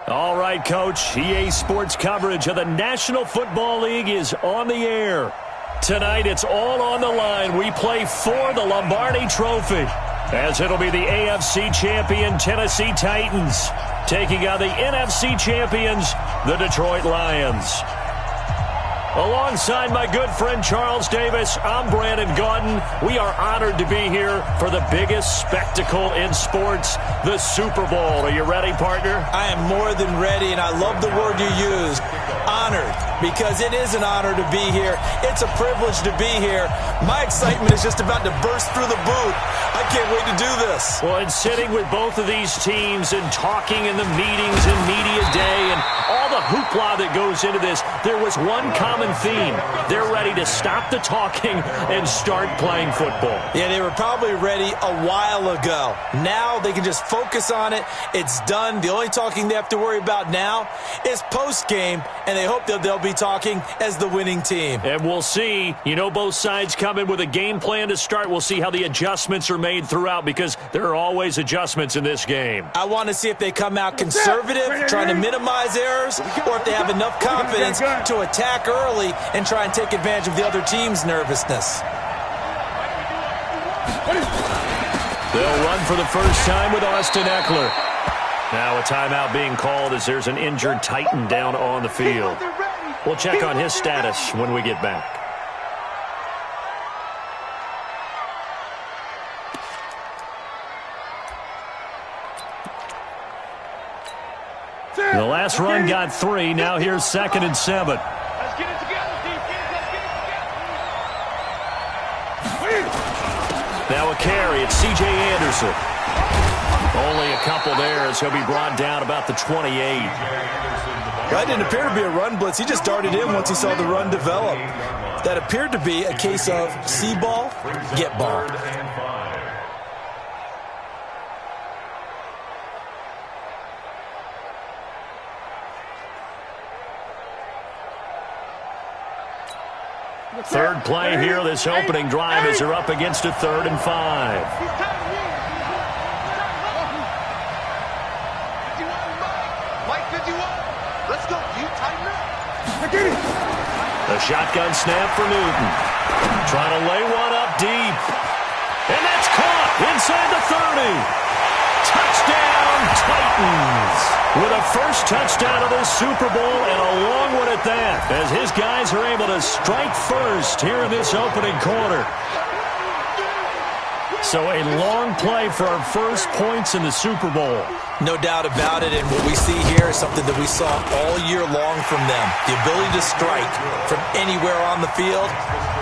All right, Coach. EA Sports coverage of the National Football League is on the air. Tonight, it's all on the line. We play for the Lombardi Trophy, as it'll be the AFC champion Tennessee Titans taking on the NFC champions, the Detroit Lions. Alongside my good friend Charles Davis, I'm Brandon Gaudin. We are honored to be here for the biggest spectacle in sports, the Super Bowl. Are you ready, partner? I am more than ready, and I love the word you used, honored, because it is an honor to be here. It's a privilege to be here. My excitement is just about to burst through the booth. I can't wait to do this. Well, and sitting with both of these teams and talking in the meetings and media day and all the hoopla that goes into this, there was one common theme. They're ready to stop the talking and start playing football. Yeah, they were probably ready a while ago. Now they can just focus on it. It's done. The only talking they have to worry about now is post-game, and they hope that they'll be talking as the winning team. And we'll see. You know, both sides come in with a game plan to start. We'll see how the adjustments are made throughout, because there are always adjustments in this game. I want to see if they come out conservative, trying to minimize errors, or if they have enough confidence to attack early and try and take advantage of the other team's nervousness. They'll run for the first time with Austin Eckler. Now a timeout being called as there's an injured Titan down on the field. We'll check on his status when we get back. The last run got 3. Now here's 2nd and 7. Let's get it together, defense. Let's get it together. Now a carry. It's C.J. Anderson. Only a couple there as he'll be brought down about the 28. That didn't appear to be a run blitz. He just darted in once he saw the run develop. That appeared to be a case of see ball, get ball. Third play here, this opening drive, as they're up against a 3rd and 5. Let's go. You tighten up. The shotgun snap for Newton. Trying to lay one up deep. And that's caught inside the 30. Touchdown, Titans. With a first touchdown of this Super Bowl, and a long one at that, as his guys are able to strike first here in this opening quarter. So a long play for our first points in the Super Bowl. No doubt about it, and what we see here is something that we saw all year long from them. The ability to strike from anywhere on the field.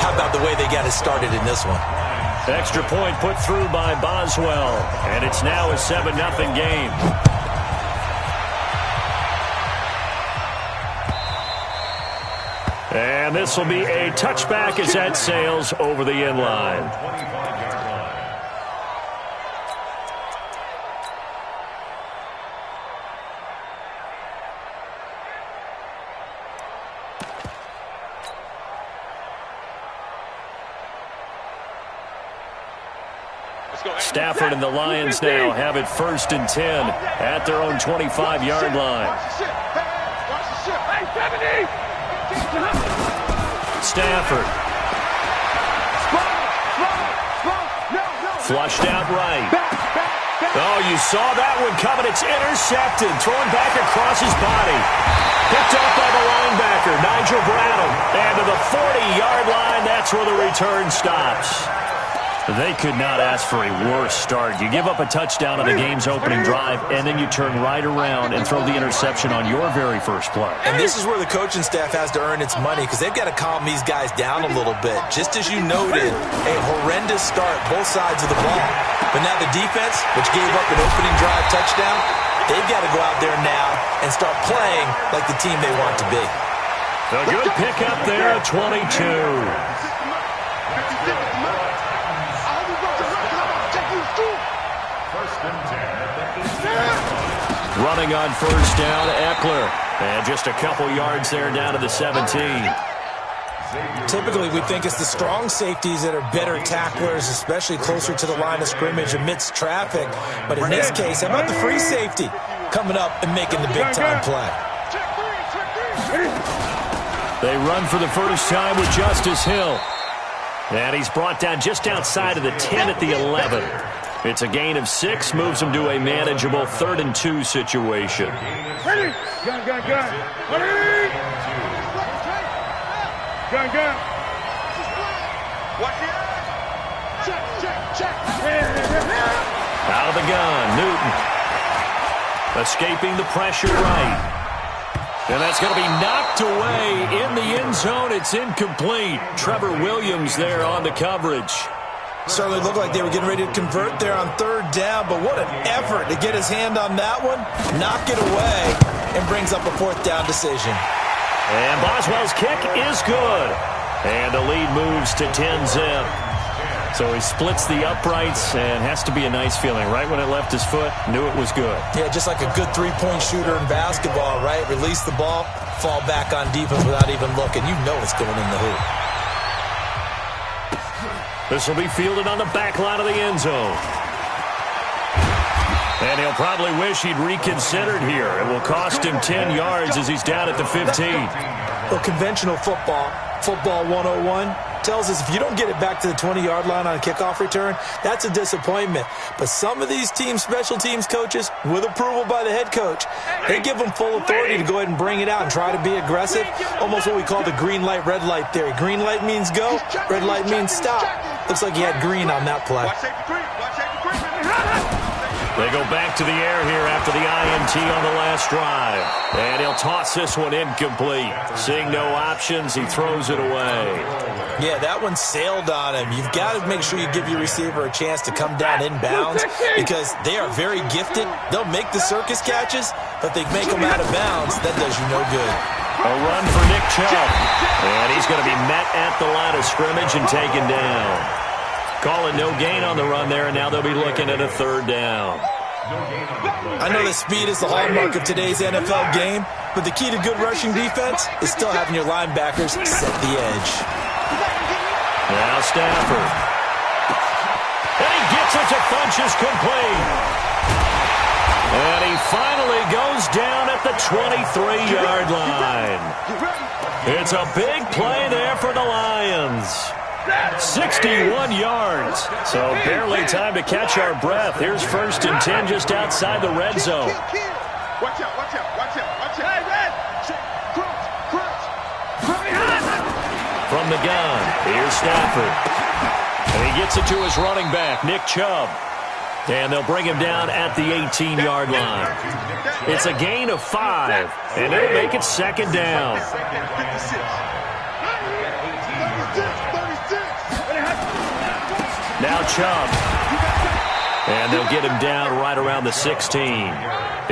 How about the way they got it started in this one? Extra point put through by Boswell, and it's now a 7-0 game. And this will be a touchback as that sails over the end line. Stafford and the Lions now have it 1st and 10 at their own 25-yard line. Stafford. Flushed out right. Oh, you saw that one coming. It's intercepted. Thrown back across his body. Picked up by the linebacker, Nigel Bradham. And to the 40-yard line, that's where the return stops. They could not ask for a worse start. You give up a touchdown on the game's opening drive, and then you turn right around and throw the interception on your very first play. And this is where the coaching staff has to earn its money, because they've got to calm these guys down a little bit. Just as you noted, a horrendous start, both sides of the ball. But now the defense, which gave up an opening drive touchdown, they've got to go out there now and start playing like the team they want to be. A good pickup there at 22. Running on first down, Eckler. And just a couple yards there down to the 17. Typically, we think it's the strong safeties that are better tacklers, especially closer to the line of scrimmage amidst traffic. But in this case, how about the free safety? coming up and making the big-time play. They run for the first time with Justice Hill. And he's brought down just outside of the 10 at the 11. It's a gain of 6, moves him to a manageable 3rd and 2 situation. Ready? Gun. Ready? Gun. Watch it. Check. Out of the gun, Newton. Escaping the pressure right. And that's going to be knocked away in the end zone. It's incomplete. Trevor Williams there on the coverage. Certainly looked like they were getting ready to convert there on 3rd down, but what an effort to get his hand on that one, knock it away, and brings up a 4th down decision. And Boswell's kick is good. And the lead moves to 10-zip. So he splits the uprights, and has to be a nice feeling. Right when it left his foot, knew it was good. Yeah, just like a good three-point shooter in basketball, right? Release the ball, fall back on defense without even looking. You know it's going in the hoop. This will be fielded on the back line of the end zone. And he'll probably wish he'd reconsidered here. It will cost him 10 yards as he's down at the 15. Well, conventional football 101, tells us if you don't get it back to the 20-yard line on a kickoff return, that's a disappointment. But some of these teams, special teams coaches, with approval by the head coach, they give them full authority to go ahead and bring it out and try to be aggressive, almost what we call the green light, red light theory. Green light means go, red light means stop. Looks like he had green on that play. They go back to the air here after the INT on the last drive. And he'll toss this one incomplete. Seeing no options, he throws it away. Yeah, that one sailed on him. You've got to make sure you give your receiver a chance to come down inbounds because they are very gifted. They'll make the circus catches, but they make them out of bounds. That does you no good. A run for Nick Chubb. And he's going to be met at the line of scrimmage and taken down. Calling no gain on the run there, and now they'll be looking at a 3rd down. I know that speed is the hallmark of today's NFL game, but the key to good rushing defense is still having your linebackers set the edge. Now Stafford. And he gets it to Funchess complete. And he finally goes down at the 23-yard line. It's a big play there for the Lions. 61 yards. So barely time to catch our breath. Here's 1st and 10 just outside the red zone. Watch out. From the gun, here's Stafford. And he gets it to his running back, Nick Chubb. And they'll bring him down at the 18-yard line. It's a gain of 5, and it'll make it 2nd down. Now Chubb. And they'll get him down right around the 16.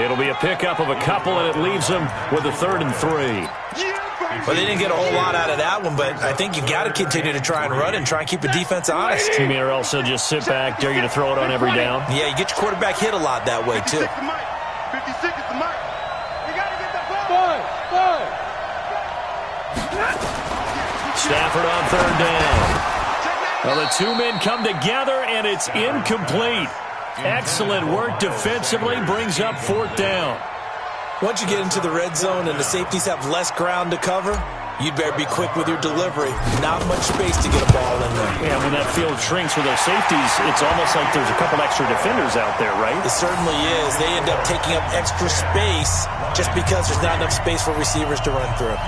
It'll be a pickup of a couple, and it leaves them with a 3rd and 3. Well, they didn't get a whole lot out of that one, but I think you got to continue to try and run and try and keep the defense honest. You mean or also just sit back, dare you to throw it on every down? Yeah, you get your quarterback hit a lot that way, too. 56 is the mark. You got to get the ball. Stafford on 3rd down. Well, the two men come together, and it's incomplete. Excellent work defensively, brings up 4th down. Once you get into the red zone and the safeties have less ground to cover, you'd better be quick with your delivery. Not much space to get a ball in there. Yeah, when that field shrinks with those safeties, it's almost like there's a couple extra defenders out there, right? It certainly is. They end up taking up extra space just because there's not enough space for receivers to run through.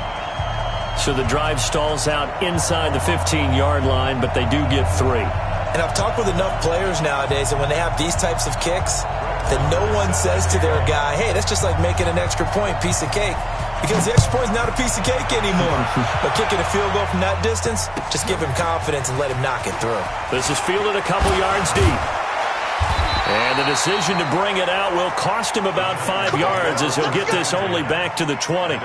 So the drive stalls out inside the 15-yard line, but they do get 3. And I've talked with enough players nowadays, and when they have these types of kicks, that no one says to their guy, hey, that's just like making an extra point, piece of cake. Because the extra point is not a piece of cake anymore. But kicking a field goal from that distance, just give him confidence and let him knock it through. This is fielded a couple yards deep. And the decision to bring it out will cost him about 5 yards as he'll get this only back to the 20.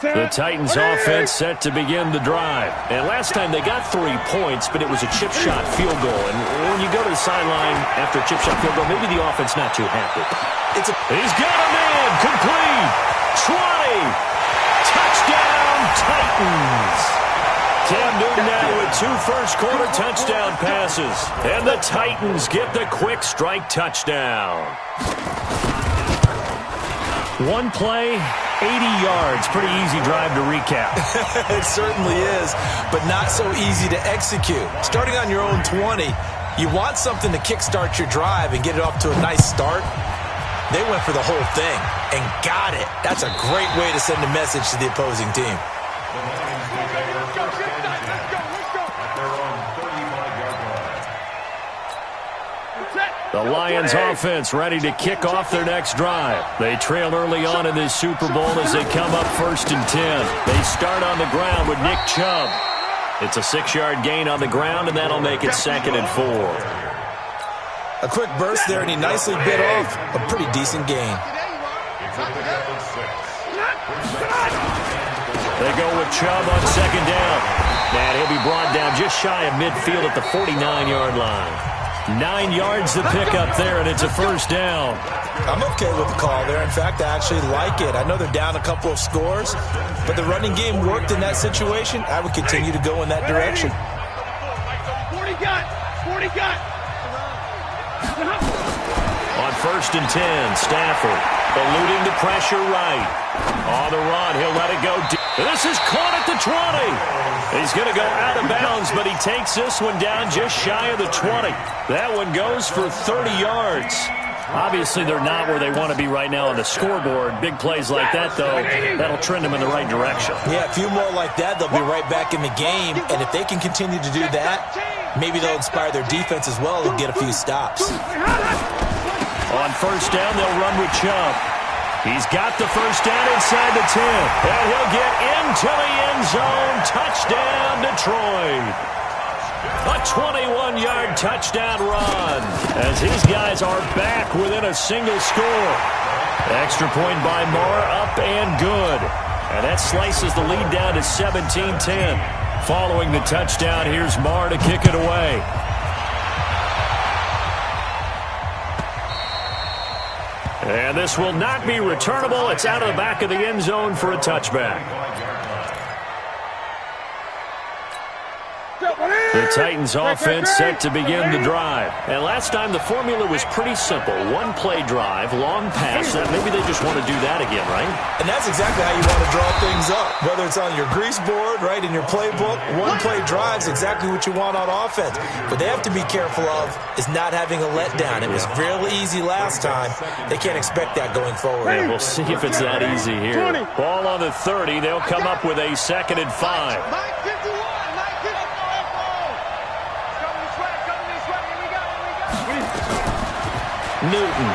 The Titans offense set to begin the drive. And last time they got 3 points, but it was a chip shot field goal. And when you go to the sideline after a chip shot field goal, maybe the offense not too happy. He's got a man, complete, 20, touchdown Titans. Newton now with 2 first-quarter touchdown passes. And the Titans get the quick strike touchdown. One play, 80 yards. Pretty easy drive to recap. It certainly is, but not so easy to execute. Starting on your own 20, you want something to kickstart your drive and get it off to a nice start. They went for the whole thing and got it. That's a great way to send a message to the opposing team. The Lions offense ready to kick off their next drive. They trail early on in this Super Bowl as they come up 1st and 10. They start on the ground with Nick Chubb. It's a 6-yard gain on the ground, and that'll make it 2nd and 4. A quick burst there, and he nicely bit off a pretty decent gain. They go with Chubb on 2nd down. And he'll be brought down just shy of midfield at the 49-yard line. 9 yards to pick up there, and it's a 1st down. I'm okay with the call there. In fact, I actually like it. I know they're down a couple of scores, but the running game worked in that situation. I would continue to go in that direction. 40 got. On 1st and 10, Stafford eluding the pressure right. On the run, he'll let it go deep. This is caught at the 20. He's going to go out of bounds, but he takes this one down just shy of the 20. That one goes for 30 yards. Obviously, they're not where they want to be right now on the scoreboard. Big plays like that, though, that'll trend them in the right direction. Yeah, a few more like that, they'll be right back in the game. And if they can continue to do that, maybe they'll inspire their defense as well and get a few stops. On 1st down, they'll run with Chubb. He's got the 1st down inside the 10. And he'll get into the end zone. Touchdown, Detroit. A 21-yard touchdown run as his guys are back within a single score. Extra point by Moore, up and good. And that slices the lead down to 17-10. Following the touchdown, here's Moore to kick it away. And this will not be returnable. It's out of the back of the end zone for a touchback. The Titans offense set to begin the drive. And last time the formula was pretty simple. One play drive, long pass. Maybe they just want to do that again, right? And that's exactly how you want to draw things up. Whether it's on your grease board, right, in your playbook, one play drive is exactly what you want on offense. What they have to be careful of is not having a letdown. It was real easy last time. They can't expect that going forward. Yeah, we'll see if it's that easy here. Ball on the 30. They'll come up with a 2nd and 5. Newton.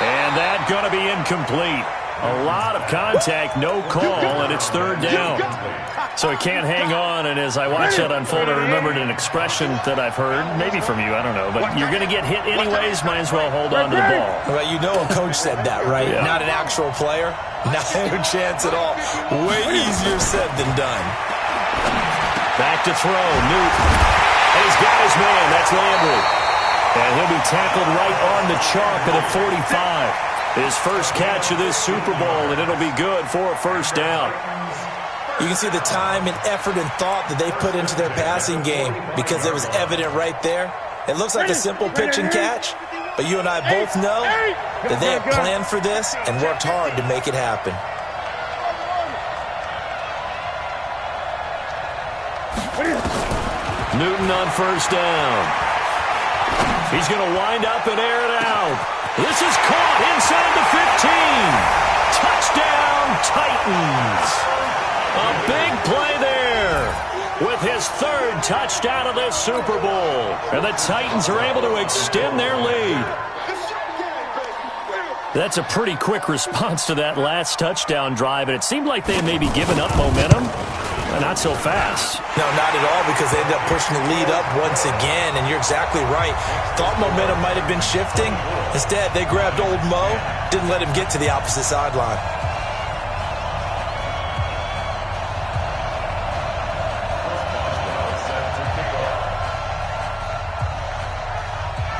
And that going to be incomplete. A lot of contact, no call, and it's 3rd down. So he can't hang on, and as I watch that unfold, I remembered an expression that I've heard, maybe from you, I don't know, but you're going to get hit anyways, might as well hold on to the ball. Well, you know a coach said that, right? Yeah. Not an actual player. Not a chance at all. Way easier said than done. Back to throw, Newton. And he's got his man, that's Landry. And he'll be tackled right on the chalk at a 45. His first catch of this Super Bowl, and it'll be good for a 1st down. You can see the time and effort and thought that they put into their passing game because it was evident right there. It looks like a simple pitch and catch, but you and I both know that they have planned for this and worked hard to make it happen. Newton on 1st down. He's going to wind up and air it out. This is caught inside the 15. Touchdown, Titans. A big play there with his 3rd touchdown of this Super Bowl. And the Titans are able to extend their lead. That's a pretty quick response to that last touchdown drive, and it seemed like they may be giving up momentum. Not so fast. No, not at all, because they ended up pushing the lead up once again, and you're exactly right. Thought momentum might have been shifting. Instead, they grabbed old Mo, didn't let him get to the opposite sideline.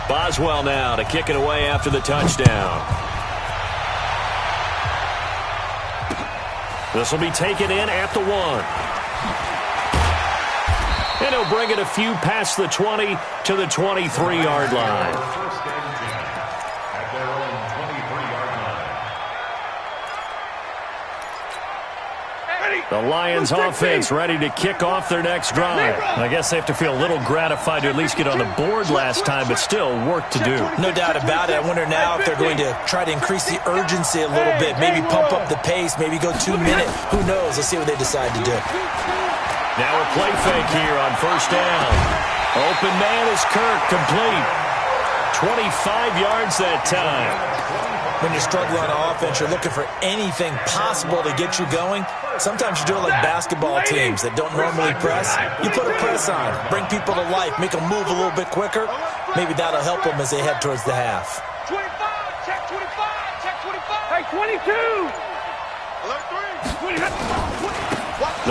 Boswell now to kick it away after the touchdown. This will be taken in at the 1. And he'll bring it a few past the 20 to the 23-yard line. First and 10 at their own 23-yard line. The Lions offense ready to kick off their next drive. I guess they have to feel a little gratified to at least get on the board last time, but still work to do. No doubt about it. I wonder now if they're going to try to increase the urgency a little bit, maybe pump up the pace, maybe go 2 minute. Who knows? Let's see what they decide to do. Now a play fake here on first down. Open man is Kirk, complete. 25 yards that time. When you're struggling on offense, you're looking for anything possible to get you going. Sometimes you do it like basketball teams that don't normally press. You put a press on, bring people to life, make them move a little bit quicker. Maybe that'll help them as they head towards the half. 25, check 25, check 25. Hey, 22. Alert 3.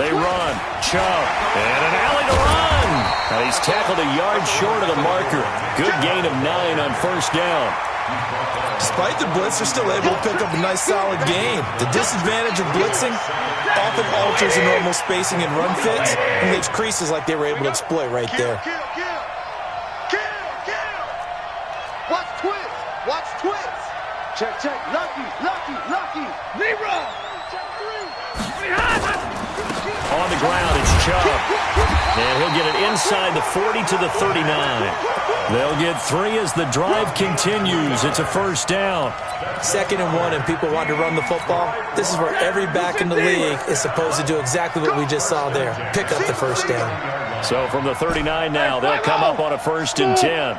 They run. Chubb. And an alley to run. And he's tackled a yard short of the marker. Good gain of 9 on first down. Despite the blitz, they're still able to pick up a nice, solid gain. The disadvantage of blitzing often alters the normal spacing and run fits and leaves creases like they were able to exploit right there. Kill. Watch twist. Watch twist. Check. Lucky. Leroy. Check 3. On the ground, it's Chubb. And he'll get it inside the 40 to the 39. They'll get 3 as the drive continues. It's a first down. 2nd and 1 and people want to run the football. This is where every back in the league is supposed to do exactly what we just saw there. Pick up the first down. So from the 39 now, they'll come up on a 1st and 10.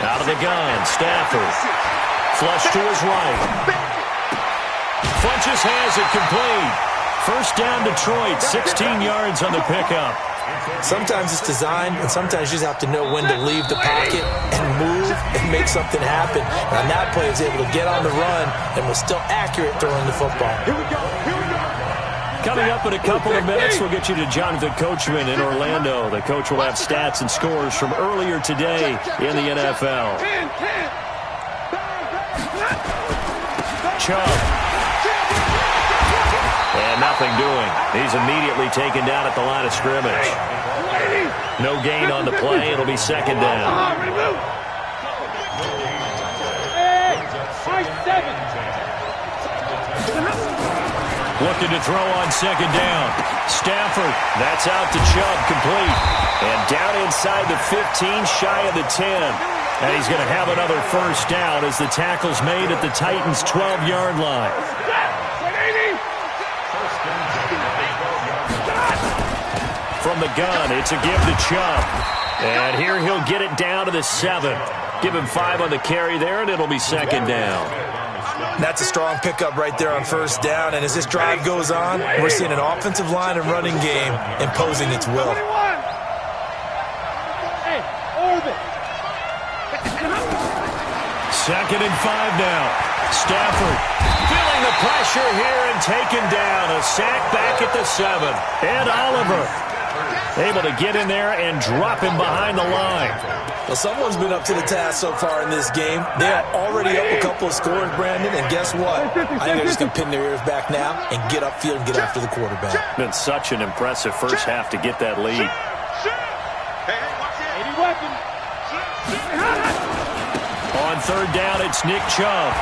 Out of the gun, Stafford. Flush to his right. Funches has it complete. First down Detroit, 16 yards on the pickup. Sometimes it's designed, and sometimes you just have to know when to leave the pocket and move and make something happen. And on that play, he was able to get on the run and was still accurate throwing the football. Here we go. Coming up in a couple of minutes, we'll get you to Jonathan Coachman in Orlando. The coach will have stats and scores from earlier today in the NFL. Chubb. And nothing doing. He's immediately taken down at the line of scrimmage. No gain on the play. It'll be 2nd down. Looking to throw on 2nd down. Stafford, that's out to Chubb, complete. And down inside the 15, shy of the 10. And he's going to have another first down as the tackle's made at the Titans' 12-yard line. From the gun, it's a give to Chubb. And here he'll get it down to the 7. Give him 5 on the carry there, and it'll be 2nd down. That's a strong pickup right there on first down. And as this drive goes on, we're seeing an offensive line and running game imposing its will. Second and 5 now. Stafford feeling the pressure here and taken down. A sack back at the 7. And Oliver able to get in there and drop him behind the line. Well, someone's been up to the task so far in this game. They are already up a couple of scores, Brandon, and guess what? I think they're just going to pin their ears back now and get upfield and get after the quarterback. Been such an impressive first half to get that lead. On 3rd down, it's Nick Chubb.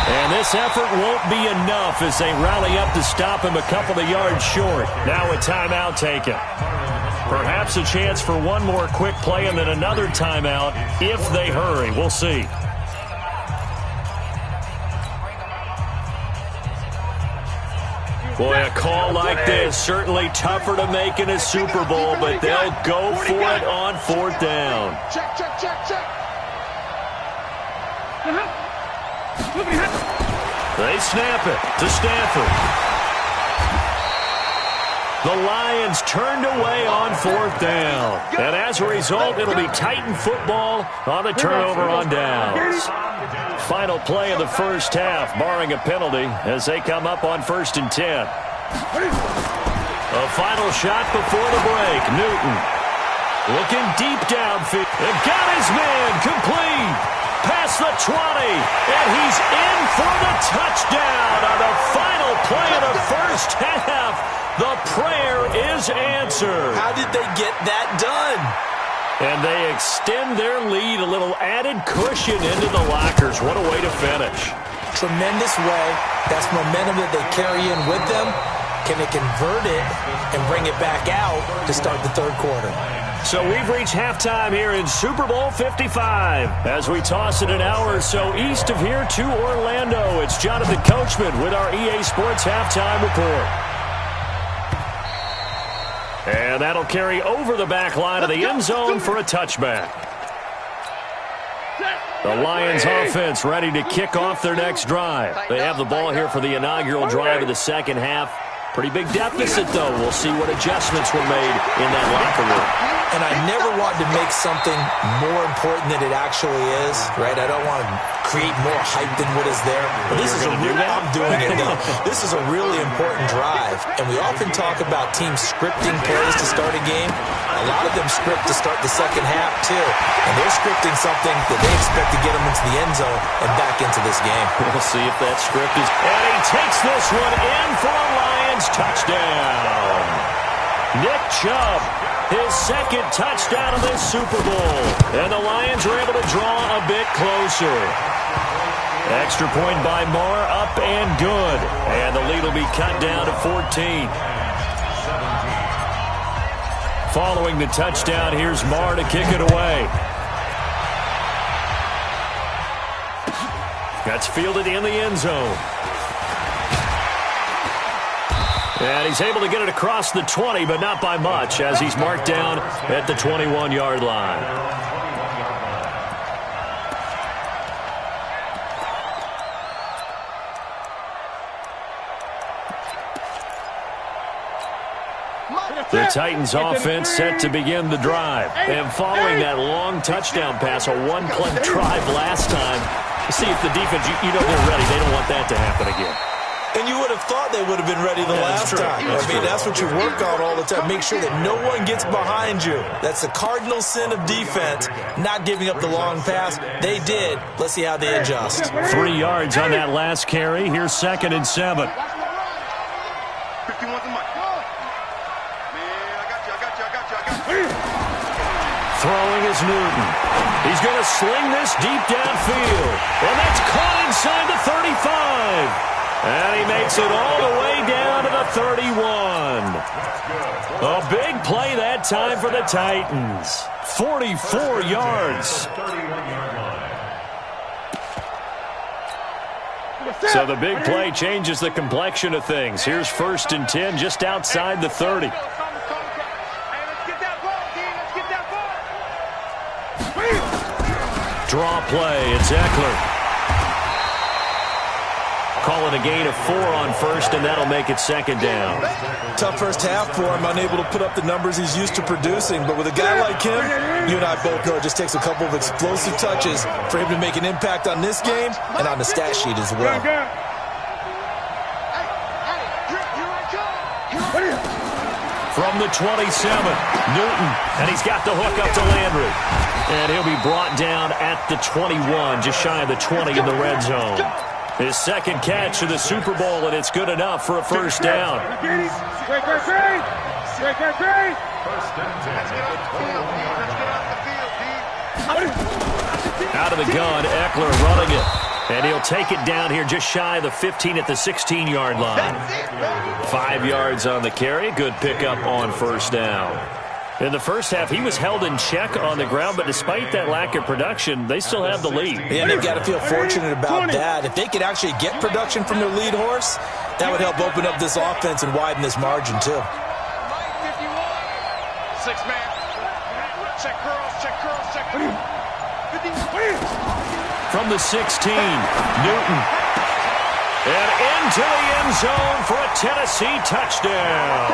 And this effort won't be enough as they rally up to stop him a couple of yards short. Now a timeout taken. Perhaps a chance for one more quick play and then another timeout if they hurry. We'll see. Boy, a call like this, certainly tougher to make in a Super Bowl, but they'll go for it on 4th down. Check. They snap it to Stafford. The Lions turned away on 4th down. And as a result, it'll be Titan football on the turnover on downs. Final play of the first half, barring a penalty, as they come up on 1st and 10. A final shot before the break. Newton looking deep downfield. And got his man complete. Past the 20. And he's in for the touchdown on the final is answered. How did they get that done? And they extend their lead, a little added cushion into the lockers. What a way to finish. Tremendous way. That's momentum that they carry in with them. Can they convert it and bring it back out to start the third quarter? So we've reached halftime here in Super Bowl 55. As we toss it an hour or so east of here to Orlando, it's Jonathan Coachman with our EA Sports Halftime Report. And that'll carry over the back line of the end zone for a touchback. The Lions offense ready to kick off their next drive. They have the ball here for the inaugural drive of the second half. Pretty big deficit, though. We'll see what adjustments were made in that locker room. And I never wanted to make something more important than it actually is, right? I don't want to create more hype than what is there. But this is a really, I'm doing it now. This is a really important drive. And we often talk about teams scripting plays to start a game. A lot of them script to start the second half, too. And they're scripting something that they expect to get them into the end zone and back into this game. We'll see if that script is... And he takes this one in for a Lions touchdown. Nick Chubb, his second touchdown of this Super Bowl. And the Lions are able to draw a bit closer. Extra point by Moore, up and good. And the lead will be cut down to 14. Following the touchdown, here's Moore to kick it away. That's fielded in the end zone. And he's able to get it across the 20, but not by much, as he's marked down at the 21-yard line. The Titans offense set to begin the drive. And following that long touchdown pass, a one-play drive last time, see if the defense, you know they're ready. They don't want that to happen again. And you would have thought they would have been ready the last time. I mean, that's what you work on all the time. Make sure that no one gets behind you. That's the cardinal sin of defense, not giving up the long pass. They did. Let's see how they adjust. 3 yards on that last carry. Here's 2nd and 7. 51's the mic. Man, I got you. Throwing is Newton. He's going to sling this deep downfield. And that's caught inside the 35. And he makes it all the way down to the 31. A big play that time for the Titans. 44 yards. So the big play changes the complexion of things. Here's 1st and 10 just outside the 30. Draw play. It's Eckler. Call it a gain of 4 on 1st, and that'll make it 2nd down. Tough first half for him, unable to put up the numbers he's used to producing. But with a guy like him, you and I both know it just takes a couple of explosive touches for him to make an impact on this game and on the stat sheet as well. From the 27, Newton, and he's got the hook up to Landry. And he'll be brought down at the 21, just shy of the 20 in the red zone. His 2nd catch of the Super Bowl, and it's good enough for a 1st down. Out of the gun, Eckler running it. And he'll take it down here just shy of the 15 at the 16-yard line. 5 yards on the carry. Good pickup on 1st down. In the first half, he was held in check on the ground, but despite that lack of production, they still have the lead. Yeah, they've got to feel fortunate about that. If they could actually get production from their lead horse, that would help open up this offense and widen this margin, too. 6-man. Check curls, check curls, check. From the 16, Newton. And into the end zone for a Tennessee touchdown.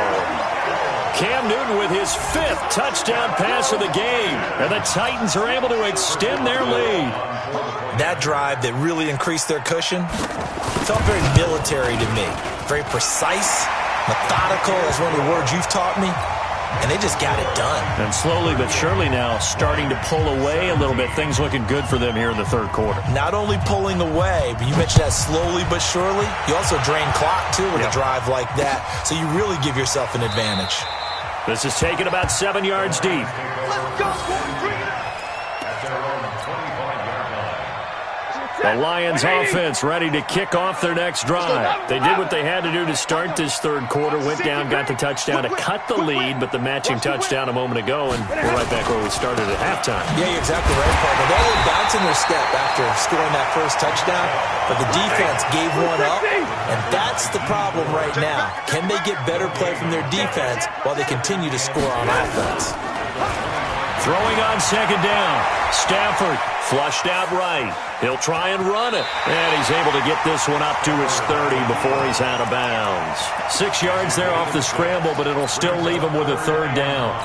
Cam Newton with his 5th touchdown pass of the game. And the Titans are able to extend their lead. That drive that really increased their cushion felt very military to me. Very precise, methodical, is one of the words you've taught me. And they just got it done. And slowly but surely now starting to pull away a little bit. Things looking good for them here in the 3rd quarter. Not only pulling away, but you mentioned that slowly but surely. You also drain clock, too, with a drive like that. So you really give yourself an advantage. This is taken about 7 yards deep. Let's go, boys. Bring it up. At their own 25-yard line. The Lions offense ready to kick off their next drive. They did what they had to do to start this third quarter, went down, got the touchdown to cut the lead, but the matching touchdown a moment ago, and we're right back where we started at halftime. Yeah, you're exactly right, partner. They were bouncing their step after scoring that first touchdown, but the defense gave one up, and that's the problem right now. Can they get better play from their defense while they continue to score on offense? Throwing on second down. Stafford flushed out right. He'll try and run it. And he's able to get this one up to his 30 before he's out of bounds. 6 yards there off the scramble, but it'll still leave him with a third down.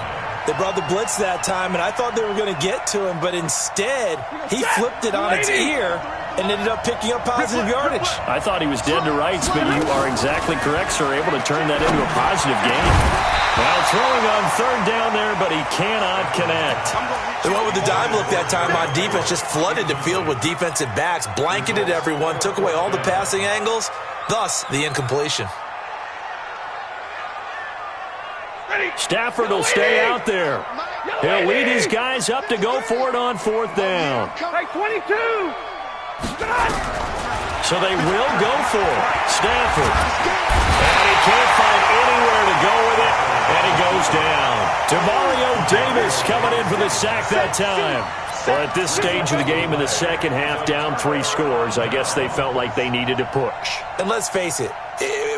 They brought the blitz that time, and I thought they were going to get to him, but instead he flipped it on its ear and ended up picking up positive yardage. I thought he was dead to rights, but you are exactly correct, sir. Able to turn that into a positive gain. Well, throwing on third down there, but he cannot connect. They went with the dime look that time on defense, just flooded the field with defensive backs, blanketed everyone, took away all the passing angles, thus the incompletion. Stafford will stay out there. He'll lead his guys up to go for it on fourth down. Hey, 22. So they will go for it. Stafford. And he can't find anywhere to go with it. And he goes down. Demario Davis coming in for the sack that time. Well, at this stage of the game in the second half, down 3 scores, I guess they felt like they needed to push. And let's face it,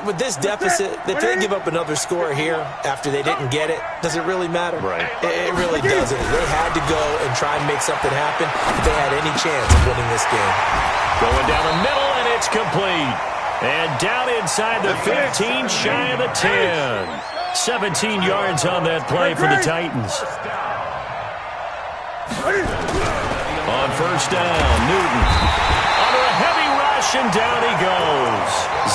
with this deficit, if they give up another score here after they didn't get it, does it really matter? Right. It really doesn't. They had to go and try and make something happen if they had any chance of winning this game. Going down the middle, and it's complete. And down inside the 15, shy of the 10. 17 yards on that play for the Titans. On first down, Newton. Under a heavy rush, and down he goes.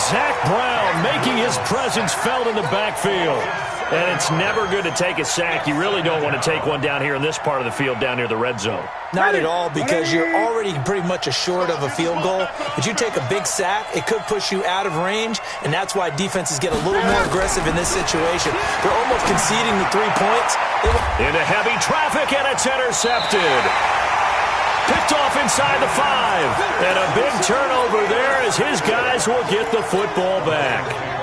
Zach Brown making his presence felt in the backfield. And it's never good to take a sack. You really don't want to take one down here in this part of the field, down near the red zone. Not at all, because you're already pretty much assured of a field goal. But you take a big sack, it could push you out of range, and that's why defenses get a little more aggressive in this situation. They're almost conceding the 3 points. Into heavy traffic, and it's intercepted. Picked off inside the 5. And a big turnover there as his guys will get the football back.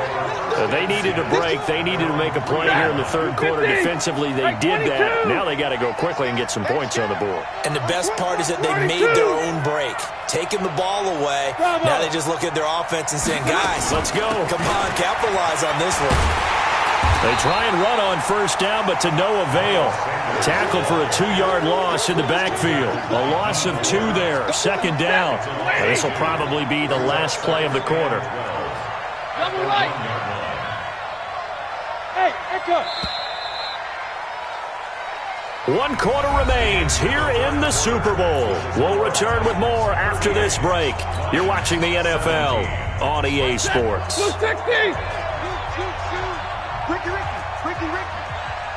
They needed a break. They needed to make a play here in the third quarter. Defensively, they did that. Now they got to go quickly and get some points on the board. And the best part is that they made their own break. Taking the ball away. Now they just look at their offense and saying, guys, let's go. Come on, capitalize on this one. They try and run on first down, but to no avail. Tackled for a 2-yard loss in the backfield. A loss of 2 there. Second down. This will probably be the last play of the quarter. Double right. Hey, echo. 1 quarter remains here in the Super Bowl. We'll return with more after this break. You're watching the NFL on EA Sports. 260. Ricky.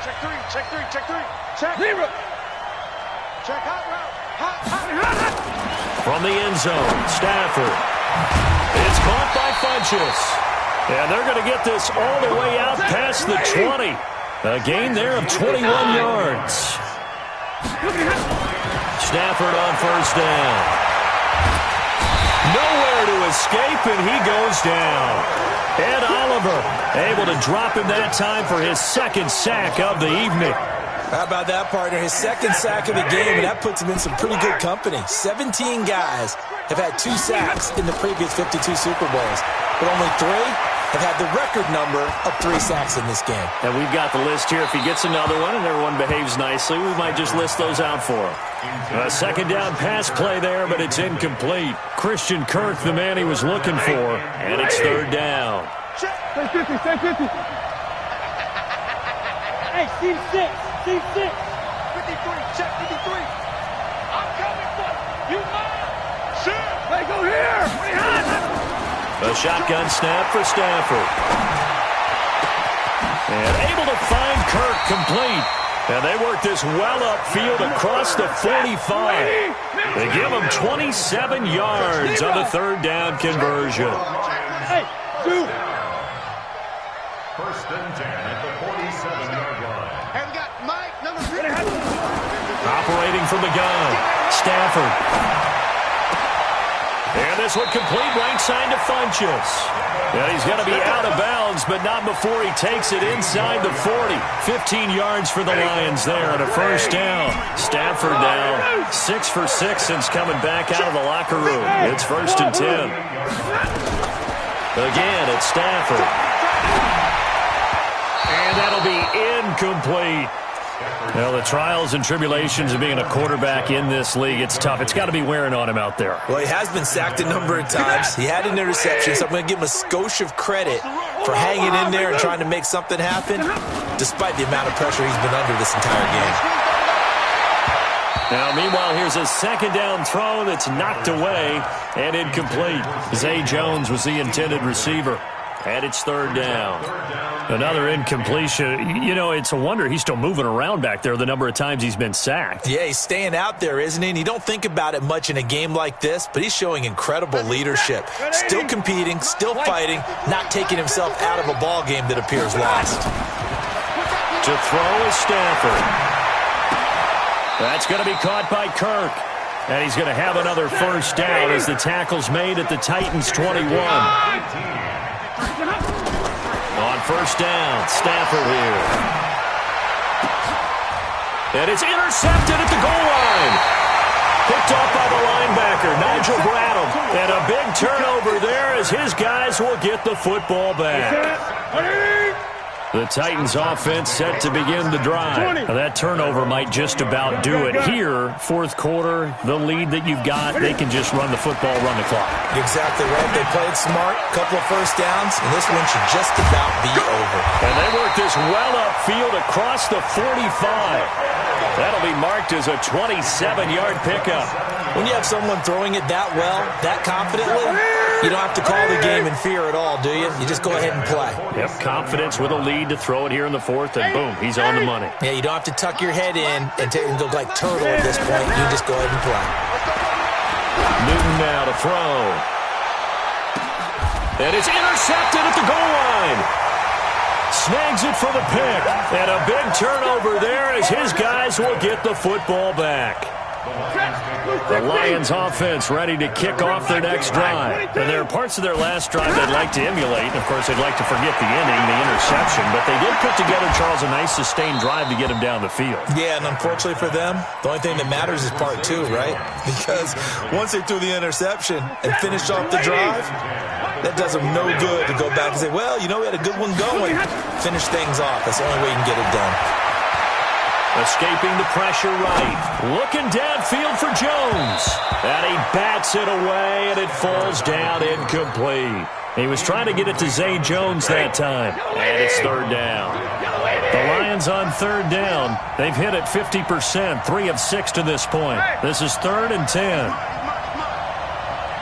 Check 3. Check 0. Check hot route. Hot. From the end zone, Stafford. It's caught by Funchess. And they're going to get this all the way out past the 20. A gain there of 21 yards. Stafford on first down. Nowhere to escape, and he goes down. Ed Oliver able to drop him that time for his second sack of the evening. How about that, partner? His second sack of the game, and that puts him in some pretty good company. 17 guys have had 2 sacks in the previous 52 Super Bowls, but only 3 have had the record number of 3 sacks in this game. And we've got the list here. If he gets another one and everyone behaves nicely, we might just list those out for him. A second down pass play there, but it's incomplete. Christian Kirk, the man he was looking for, and it's third down. Stay 50. Hey, C6. 53. Check 53. I'm coming for you. Shoot. Hey, go here. A shotgun snap for Stafford. And able to find Kirk complete. And they work this well upfield across the 45. They give him 27 yards on the third down conversion. Hey, shoot. First and 10 at the 47-yard line. Hey, we got Mike, number 3. Operating from the gun, Stafford. And this one complete, right side to Funchess. And he's going to be out of bounds, but not before he takes it inside the 40. 15 yards for the Lions there and a first down. Stafford now 6 for 6 since coming back out of the locker room. It's first and 10. Again, it's Stafford. And that'll be incomplete. Well, the trials and tribulations of being a quarterback in this league, it's tough. It's got to be wearing on him out there. Well, he has been sacked a number of times. He had an interception, so I'm going to give him a skosh of credit for hanging in there and trying to make something happen, despite the amount of pressure he's been under this entire game. Now, meanwhile, here's a second down throw that's knocked away and incomplete. Zay Jones was the intended receiver. And it's third down. Another incompletion. You know, it's a wonder he's still moving around back there the number of times he's been sacked. Yeah, he's staying out there, isn't he? And you don't think about it much in a game like this, but he's showing incredible leadership. Still competing, still fighting, not taking himself out of a ball game that appears lost. To throw is Stafford. That's going to be caught by Kirk. And he's going to have another first down as the tackle's made at the Titans' 21. On first down, Stafford here. And it's intercepted at the goal line. Picked off by the linebacker, Nigel Bradham. And a big turnover there as his guys will get the football back. The Titans offense set to begin the drive. Now, that turnover might just about do it. Here, fourth quarter, the lead that you've got, they can just run the football, run the clock. Exactly right. They played smart, couple of first downs, and this one should just about be over. And they work this well upfield across the 45. That'll be marked as a 27-yard pickup. When you have someone throwing it that well, that confidently, you don't have to call the game in fear at all, do you? You just go ahead and play. Yep, confidence with a lead to throw it here in the fourth, and boom, he's on the money. Yeah, you don't have to tuck your head in and look like turtle at this point. You just go ahead and play. Newton now to throw. And it's intercepted at the goal line. Snags it for the pick. And a big turnover there as his guys will get the football back. The Lions offense ready to kick off their next drive. And there are parts of their last drive they'd like to emulate. And, of course, they'd like to forget the inning, the interception. But they did put together, Charles, a nice sustained drive to get him down the field. Yeah, and unfortunately for them, the only thing that matters is part two, right? Because once they threw the interception and finished off the drive, that does them no good to go back and say, well, you know, we had a good one going. Finish things off. That's the only way you can get it done. Escaping the pressure right. Looking downfield for Jones. And he bats it away, and it falls down incomplete. He was trying to get it to Zay Jones that time. And it's third down. The Lions on third down. They've hit it 50%, 3 of 6 to this point. This is 3rd and 10.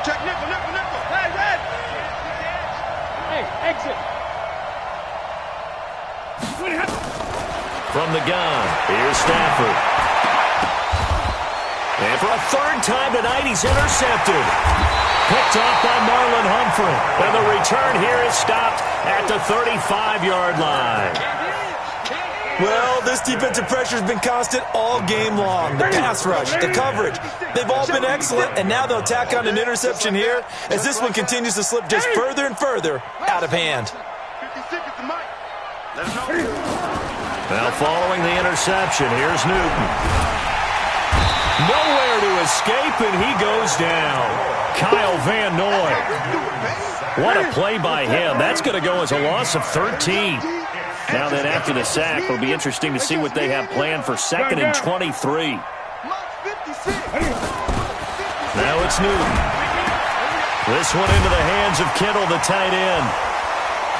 Check nickel. Hey, red. Hey, exit. From the gun, here's Stafford. And for a third time tonight, he's intercepted. Picked off by Marlon Humphrey. And the return here is stopped at the 35-yard line. Well, this defensive pressure has been constant all game long. The pass rush, the coverage, they've all been excellent, and now they'll tack on an interception here as this one continues to slip just further and further out of hand. 56 is the mic. Let him know. Now following the interception, here's Newton. Nowhere to escape, and he goes down. Kyle Van Noy. What a play by him. That's going to go as a loss of 13. Now then, after the sack, it'll be interesting to see what they have planned for 2nd and 23. Now it's Newton. This one into the hands of Kittle, the tight end.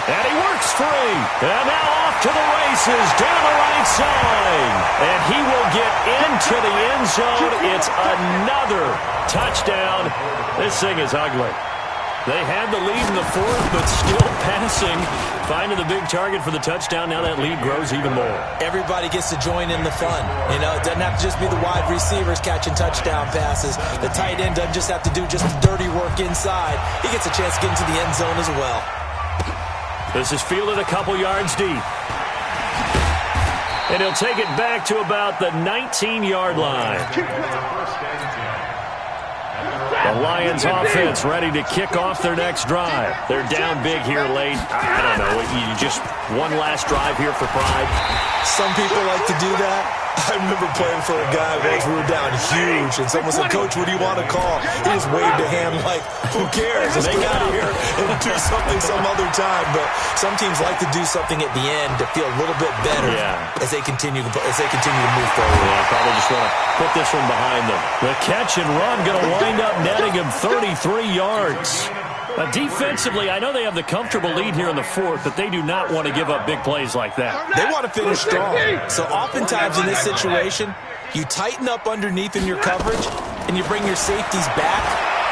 And he works free. And now off to the races down the right side. And he will get into the end zone. It's another touchdown. This thing is ugly. They had the lead in the fourth, but still passing. Finding the big target for the touchdown. Now that lead grows even more. Everybody gets to join in the fun. You know, it doesn't have to just be the wide receivers catching touchdown passes. The tight end doesn't just have to do just the dirty work inside. He gets a chance to get into the end zone as well. This is fielded a couple yards deep. And he'll take it back to about the 19-yard line. The Lions offense ready to kick off their next drive. They're down big here late. I don't know. You just one last drive here for pride. Some people like to do that. I remember playing for a guy once. We were down huge, and someone said, "Coach, what do you want to call?" He just waved a hand like, "Who cares? Let's get out of here and do something some other time." But some teams like to do something at the end to feel a little bit better as they continue to move forward. Yeah, probably just want to put this one behind them. The catch and run going to wind up netting him 33 yards. Defensively, I know they have the comfortable lead here in the fourth, but they do not want to give up big plays like that. They want to finish strong. So oftentimes in this situation, you tighten up underneath in your coverage, and you bring your safeties back.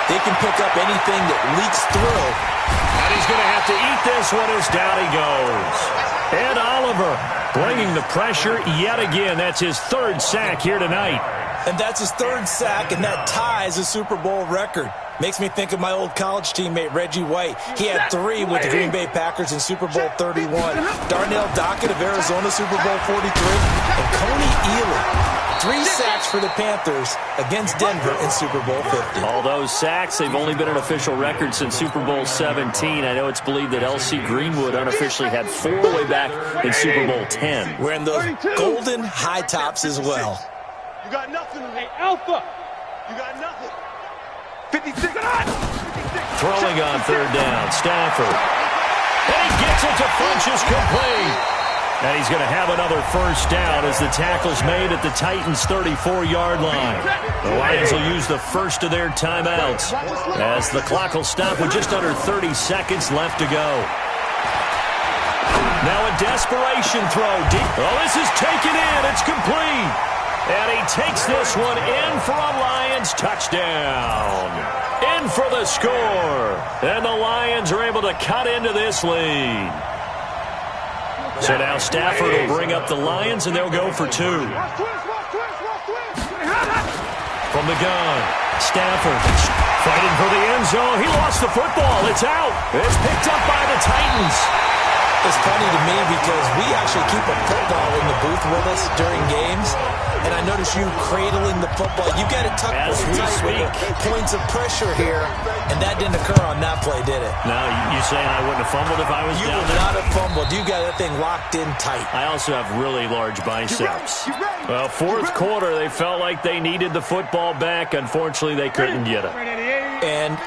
They can pick up anything that leaks through. And he's going to have to eat this one as down he goes. And Oliver bringing the pressure yet again. That's his third sack here tonight. And that's his third sack, and that ties a Super Bowl record. Makes me think of my old college teammate, Reggie White. He had 3 with the Green Bay Packers in Super Bowl 31. Darnell Dockett of Arizona, Super Bowl 43. And Coney Ealy, 3 sacks for the Panthers against Denver in Super Bowl 50. All those sacks, they've only been an official record since Super Bowl 17. I know it's believed that L.C. Greenwood unofficially had 4 way back in Super Bowl 10. Wearing those golden high tops as well. You got nothing. Hey, Alpha. You got nothing. 56. Throwing on third down, Stafford. And he gets it to Funchess complete. And he's going to have another first down as the tackle's made at the Titans' 34-yard line. The Lions will use the first of their timeouts as the clock will stop with just under 30 seconds left to go. Now a desperation throw deep. Oh, this is taken in. It's complete. And he takes this one in for a Lions touchdown. In for the score. And the Lions are able to cut into this lead. So now Stafford will bring up the Lions, and they'll go for 2. From the gun, Stafford fighting for the end zone. He lost the football. It's out. It's picked up by the Titans. It's funny to me because we actually keep a football in the booth with us during games. And I notice you cradling the football. You got it tucked as we speak. Points of pressure here. And that didn't occur on that play, did it? No, you saying I wouldn't have fumbled if I was you down would there? not have fumbled. You got that thing locked in tight. I also have really large biceps. Well, fourth quarter, they felt like they needed the football back. Unfortunately, they couldn't get it. And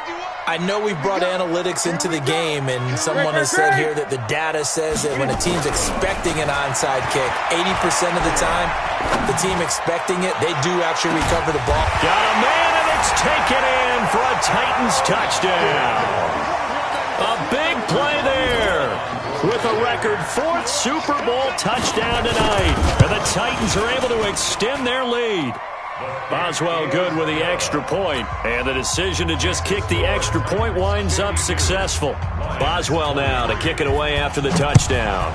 I know we brought analytics into the game, and someone has said here that the data says that when a team's expecting an onside kick, 80% of the time, the team expecting it, they do actually recover the ball. Got a man, and it's taken in for a Titans touchdown. A big play there with a record 4th Super Bowl touchdown tonight. And the Titans are able to extend their lead. Boswell good with the extra point, and the decision to just kick the extra point winds up successful. Boswell now to kick it away after the touchdown.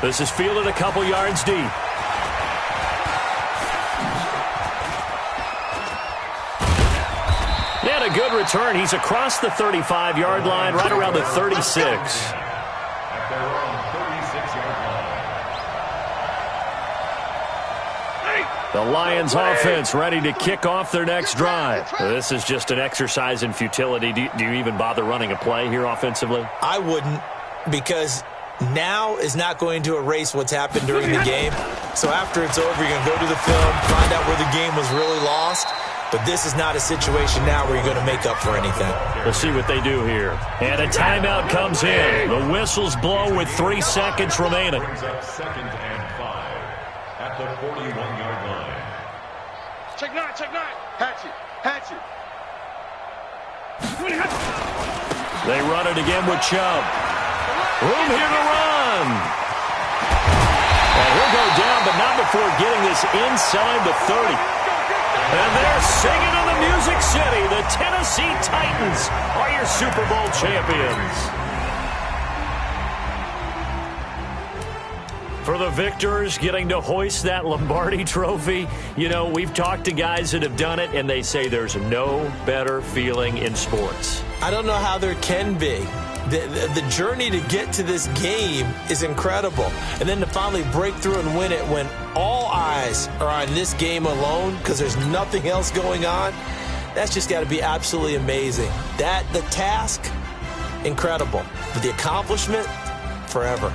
This is fielded a couple yards deep. And a good return. He's across the 35-yard line, right around the 36. The Lions offense ready to kick off their next drive. This is just an exercise in futility. Do you even bother running a play here offensively? I wouldn't, because now is not going to erase what's happened during the game. So after it's over, you're going to go to the film, find out where the game was really lost. But this is not a situation now where you're going to make up for anything. We'll see what they do here. And a timeout comes in. The whistles blow with 3 seconds remaining. Second and 5 at the 41-yard line. Check 9, check 9. Hatchet. They run it again with Chubb. Room here to run. And he'll go down, but not before getting this inside the 30. And they're singing in the Music City. The Tennessee Titans are your Super Bowl champions. For the victors, getting to hoist that Lombardi trophy, you know, we've talked to guys that have done it, and they say there's no better feeling in sports. I don't know how there can be. The journey to get to this game is incredible. And then to finally break through and win it when all eyes are on this game alone because there's nothing else going on, that's just got to be absolutely amazing. The task, incredible. But the accomplishment, forever.